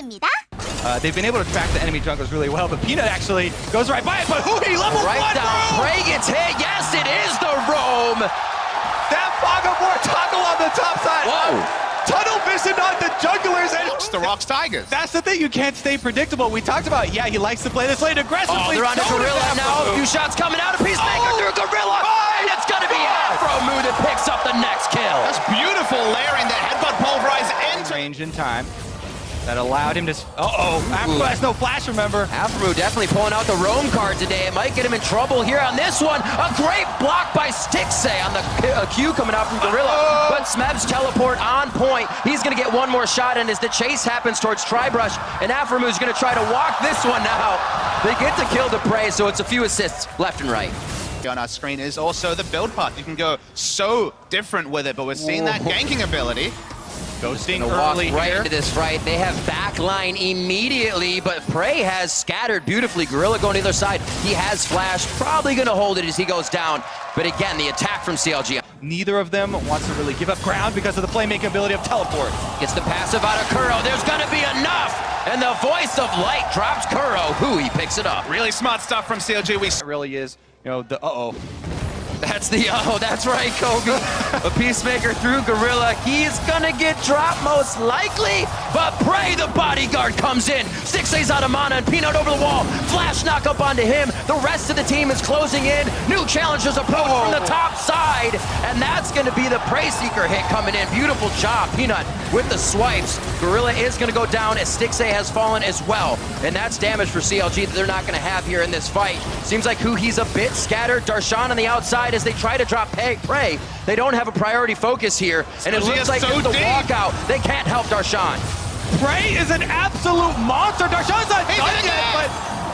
중입니다. They've been able to track the enemy junglers really well, but Peanut actually goes right by it, but Hootie level right 1 down. roam! Prey gets hit. Yes, it is the roam. That Fogabore toggle on the top side. Whoa. Tunnel vision on the junglers, and It's the ROX Tigers. that's the thing, you can't stay predictable. We talked about, yeah, he likes to play this lane aggressively. Oh, they're on the So does Gorilla now. A Afro. few shots coming out of Peacemaker through Gorilla. And it's going to be Afro that picks up the next kill. That's beautiful layering that headbutt pulverize into Range in time. That allowed him to... Afro has no flash, remember? Afro definitely pulling out the roam card today. It might get him in trouble here on this one. A great block by Stixay on the Q coming out from Gorilla. But Smeb's teleport on point. He's going to get one more shot, and as the chase happens towards Tribrush, and Afro's going to try to walk this one now. They get to kill the prey, so it's a few assists left and right. on our screen is also the build path. You can go so different with it, but we're seeing that ganking ability. Ghosting Walk early right here. into this fight. They have backline immediately, but Prey has scattered beautifully. Gorilla going to the other side. He has flash, probably going to hold it as he goes down. But again, the attack from CLG. Neither of them wants to really give up ground because of the playmaking ability of teleport. Gets the passive out of Kuro. There's going to be enough. And the voice of light drops Kuro. Who he picks it up. Really smart stuff from CLG. It really is, you know, the That's the that's right, Kobe. A Peacemaker through Gorilla. He's gonna get dropped most likely, but Prey, the bodyguard, comes in. Stixay's out of mana and Peanut over the wall. Flash knock up onto him. The rest of the team is closing in. New challengers approach from the top side, and that's gonna be the Prey Seeker hit coming in. Beautiful job, Peanut, with the swipes. Gorilla is gonna go down as Stixay has fallen as well, and that's damage for CLG that they're not gonna have here in this fight. Seems like he's a bit scattered. Darshan on the outside as they try to drop Prey. They don't have a priority focus here, and it looks like with the walkout, they can't help Darshan. Prey is an absolute monster. Darshan's not done yet, but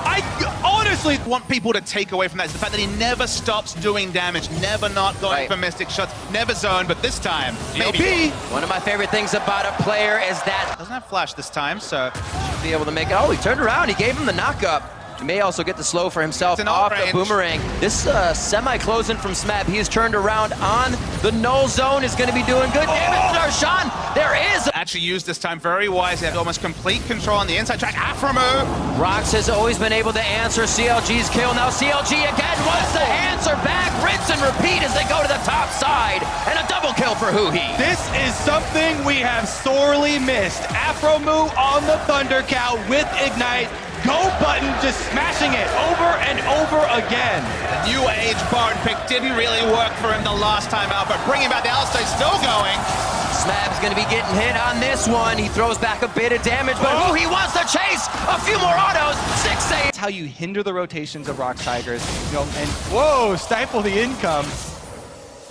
I honestly want people to take away from that is the fact that he never stops doing damage, never not going for mystic shots, never zone, but this time, maybe. One of my favorite things about a player is that Doesn't have flash this time, so be able to make it. Oh, he turned around, he gave him the knock-up. He may also get the slow for himself off the boomerang. This semi-closing from Smeb. He's turned around on the null zone. Is going to be doing good damage to Darshan. There is actually used this time very wisely. Have almost complete control on the inside track. Afromo. ROX has always been able to answer CLG's kill. Now CLG again wants to answer back. Rinse and repeat as they go to the top side. And a double kill for Huhi. This is something we have sorely missed. Afromu on the Thunder Cow with Ignite. Go button, just smashing it over and over again. The new age Baron pick didn't really work for him the last time out, but bringing back the Alistar still going. Smeb's going to be getting hit on this one. He throws back a bit of damage, but he wants to chase a few more autos. Stixay. It's how you hinder the rotations of ROX Tigers, you know, and whoa, stifle the income.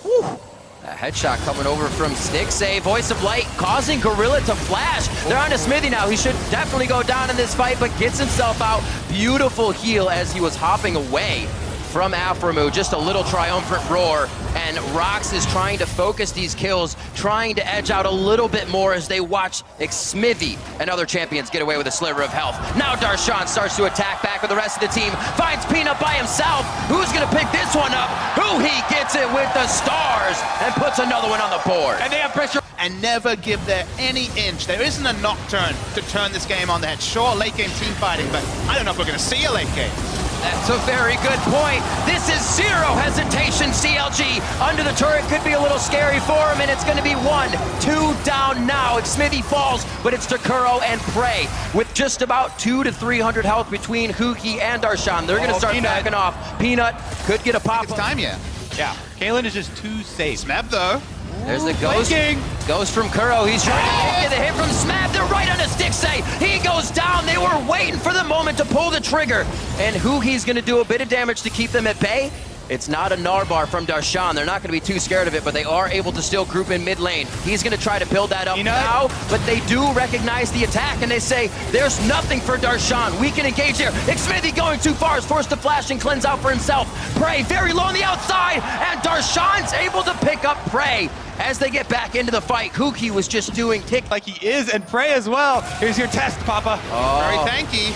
Whew. A headshot coming over from Stixay. Voice of Light causing Gorilla to flash. They're on to Smithy now. He should definitely go down in this fight, but gets himself out. Beautiful heal as he was hopping away from Afromu. Just a little triumphant roar. And ROX is trying to focus these kills, trying to edge out a little bit more as they watch Smithy and other champions get away with a sliver of health. Now Darshan starts to attack back with the rest of the team. Finds Peanut by himself. Who's going to pick this one up? He gets it with the stars and puts another one on the board. And they have pressure. And never give there any inch. There isn't a Nocturne to turn this game on the head. Sure, late game team fighting, but I don't know if we're going to see a late game. That's a very good point. This is zero hesitation, CLG. Under the turret could be a little scary for him, and it's going to be 1-2 down now. Smithy falls, but it's to Kuro and Prey. With just about 200 to 300 health between Huki and Darshan. They're going to start backing off. Peanut could get a pop. It's time yet. Yeah, Kalen is just too safe. Smeb, though. There's the ghost from Kuro. He's trying to get the hit from Smeb. They're right on the Stixay. He goes down. They were waiting for the moment to pull the trigger. And he's going to do a bit of damage to keep them at bay. It's not a Narbar from Darshan. They're not going to be too scared of it, but they are able to still group in mid lane. He's going to try to build that up now, but they do recognize the attack, and they say, there's nothing for Darshan. We can engage here. Smithy going too far is forced to flash and cleanse out for himself. Prey very low on the outside, and Darshan's able to pick up Prey. As they get back into the fight, Huki was just doing tick like he is, and Prey as well. Here's your test, Papa. Very thanky.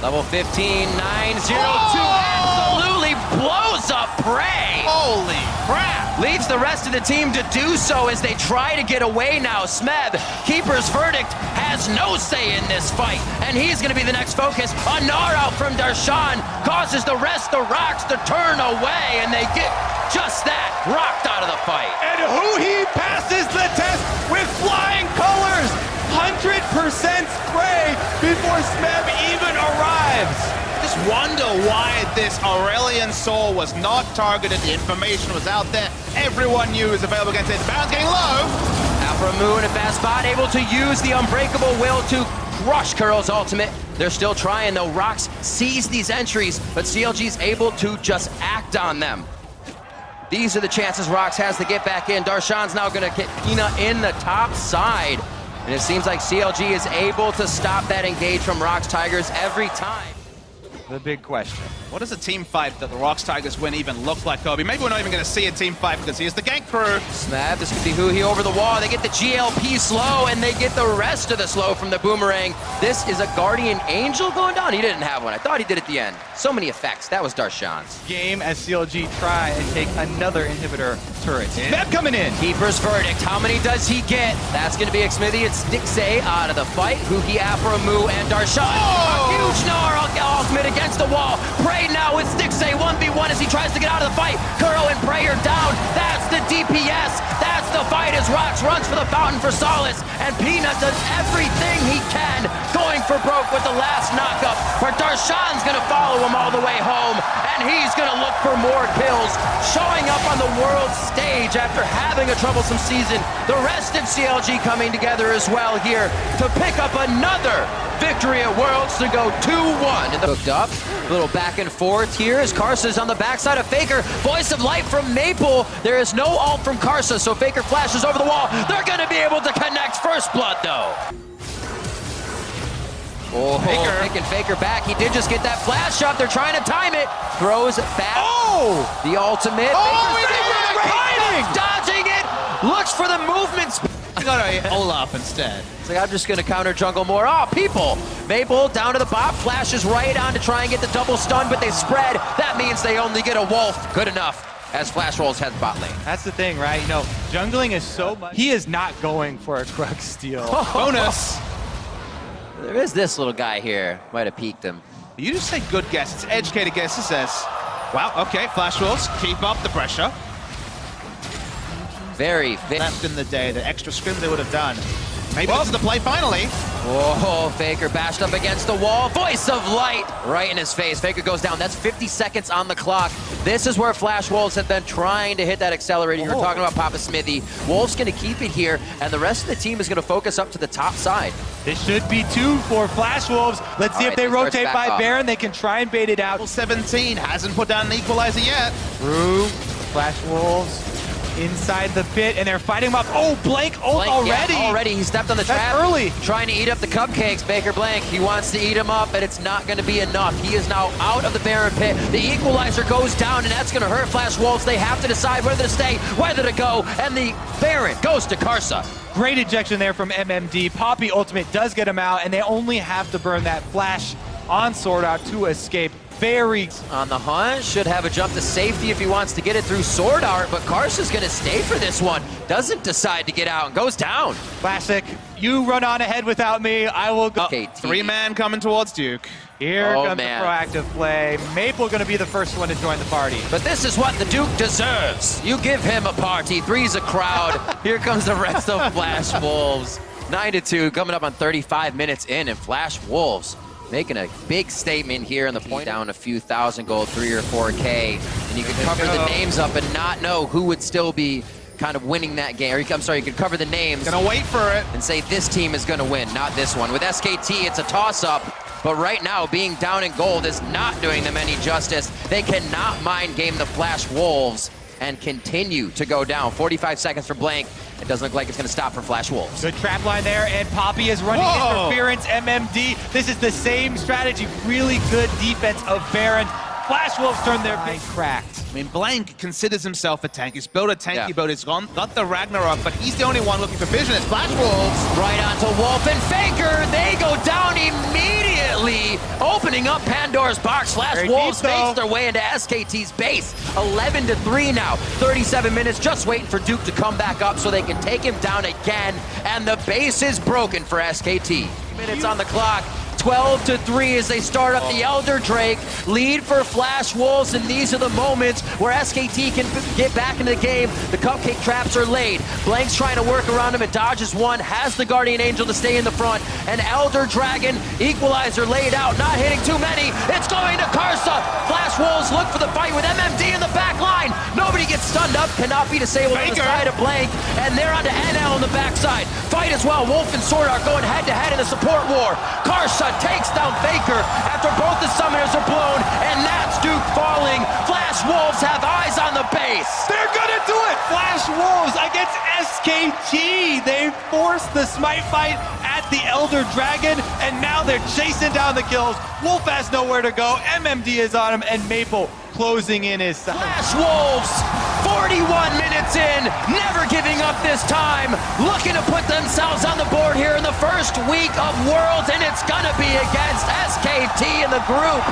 Level 15, 902, absolutely blows up Prey. Holy crap. leaves the rest of the team to do so as they try to get away now. Smeb, keeper's verdict, has no say in this fight, and he's going to be the next focus. A gnar out from Darshan causes the rest of ROX to turn away, and they get just that, rocked out of the fight. And he passes the test with flying colors. 100% spray before Smeb even arrives. Just wonder why this Aurelian Soul was not targeted. The information was out there. Everyone knew it was available against it. Baron's getting low. Afro in a fast spot, able to use the unbreakable will to crush Curl's ultimate. They're still trying though. ROX sees these entries, but CLG's able to just act on them. These are the chances ROX has to get back in. Darshan's now gonna get Pina in the top side. And it seems like CLG is able to stop that engage from ROX Tigers every time. The big question. What does a team fight that the ROX Tigers win even look like, Kobe? Maybe we're not even going to see a team fight because here's the gank crew. Smeb, this could be Huhi over the wall. They get the GLP slow, and they get the rest of the slow from the boomerang. This is a Guardian Angel going down. He didn't have one. I thought he did at the end. So many effects. That was Darshan's. Game as CLG try and take another inhibitor turret. Smeb coming in. Keeper's verdict. How many does he get? That's going to be Xmithy. It's Dixay out of the fight. Huhi, Afro, and Darshan. Oh! A huge gnar ultimate against the wall. Prey now with Dixay 1v1 as he tries to get out of the fight. Curl and Prey are down. That's the DPS. That's the fight as ROX runs for the fountain for solace. And Peanut does everything he can, going for broke with the last knockup. But Darshan's going to follow him all the way home. And he's going to look for more kills. Showing up on the world stage after having a troublesome season. The rest of CLG coming together as well here to pick up another victory at Worlds to go 2-1. Hooked up, a little back and forth here as Karsa's on the backside of Faker. Voice of light from Maple. There is no ult from Karsa, so Faker flashes over the wall. They're going to be able to connect first blood, though. Oh, taking Faker back. He did just get that flash up. They're trying to time it. Throws back. Oh! The ultimate. Oh, Faker's dodging it. Looks for the movements. I got a Olaf instead. It's like, I'm just going to counter jungle more. Oh, people. Maple down to the bot, flashes right on to try and get the double stun, but they spread. That means they only get a wolf. Good enough as Flash rolls head bot lane. That's the thing, right? You know, jungling is so much. He is not going for a Krug steal. Bonus. There is this little guy here. Might have peeked him. You just say good guess. It's educated guess. It says, wow, okay, Flash rolls. Keep up the pressure. Very fit. Left in the day, the extra scrim they would have done. Maybe this is the play finally. Whoa, Faker bashed up against the wall. Voice of light right in his face. Faker goes down. That's 50 seconds on the clock. This is where Flash Wolves have been trying to hit that accelerator. You were talking about Papa Smithy. Wolves going to keep it here, and the rest of the team is going to focus up to the top side. This should be 2 for Flash Wolves. Let's see if they rotate by Baron. They can try and bait it out. 17 hasn't put down an equalizer yet. Through Flash Wolves inside the pit, and they're fighting him up. Oh, Blank ult already. Yeah, already. He stepped on the trap. That's early. Trying to eat up the cupcakes, Baker Blank. He wants to eat them up, but it's not going to be enough. He is now out of the Baron pit. The equalizer goes down, and that's going to hurt Flash Wolves. They have to decide whether to stay, whether to go, and the Baron goes to Karsa. Great ejection there from MMD. Poppy ultimate does get him out, and they only have to burn that flash on Sword Art to escape. Very on the hunt, should have a jump to safety if he wants to get it through Sword Art, but Karsa's going to stay for this one. Doesn't decide to get out and goes down. classic. You run on ahead without me. I will go. KT. 3-man coming towards Duke. Here comes the proactive play. Maple going to be the first one to join the party. But this is what the Duke deserves. You give him a party. 3's a crowd. Here comes the rest of Flash Wolves. 9-2 coming up on 35 minutes in, and Flash Wolves making a big statement here in the point down a few thousand gold, 3 or 4K. And you could cover the names up and not know who would still be kind of winning that game. Or I'm sorry, you could cover the names. Gonna wait for it. And say this team is gonna win, not this one. With SKT, it's a toss-up. But right now, being down in gold is not doing them any justice. They cannot mind game the Flash Wolves and continue to go down. 45 seconds for Blank. It doesn't look like it's going to stop for Flash Wolves. Good trap line there, and Poppy is running interference. MMD, this is the same strategy. Really good defense of Baron. Flash Wolves turned their big cracked. I mean, Blank considers himself a tank. He's built a tanky Yeah. build. He's got the Ragnarok, but he's the only one looking for vision. It's Flash Wolves. Right onto Wolf and Faker. They go down immediately, opening up Pandora's box. Flash Very Wolves deep, though. makes their way into SKT's base. 11-3 now. 37 minutes, just waiting for Duke to come back up so they can take him down again. And the base is broken for SKT. Minutes on the clock. 12-3 as they start up the Elder Drake. Lead for Flash Wolves, and these are the moments where SKT can get back into the game. The cupcake traps are laid. Blank's trying to work around him and dodges one, has the Guardian Angel to stay in the front, and Elder Dragon equalizer laid out, not hitting too many. It's going to Karsa. Flash Wolves look for the fight with MMD in the back line. Nobody gets stunned up, cannot be disabled on the side of Blank, and they're onto NL on the backside. Fight as well. Wolf and Sword are going head-to-head in a support war. Karsa takes down Faker after both the summoners are blown, and that's Duke falling. Flash Wolves have eyes on the base. They're gonna do it! Flash Wolves against SKT. They forced the smite fight at the Elder Dragon, and now they're chasing down the kills. Wolf has nowhere to go. MMD is on him, and Maple closing in his side. Flash Wolves, 41 minutes in, never giving up this time, looking to put themselves on the board here in the first week of Worlds, and it's gonna be against SKT in the group.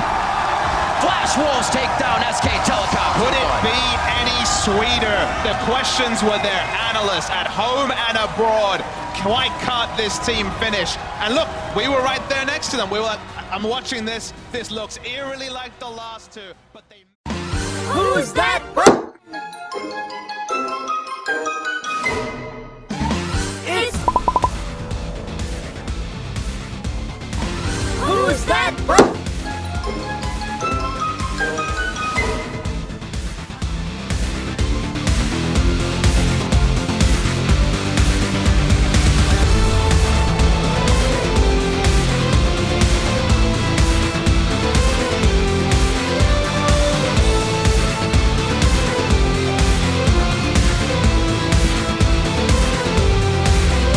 Flash Wolves take down SK Telecom. Could it be any sweeter? The questions were there. Analysts at home and abroad. Why can't this team finish? And look, we were right there next to them. We were like, I'm watching this. This looks eerily like the last two, but they... Who's that?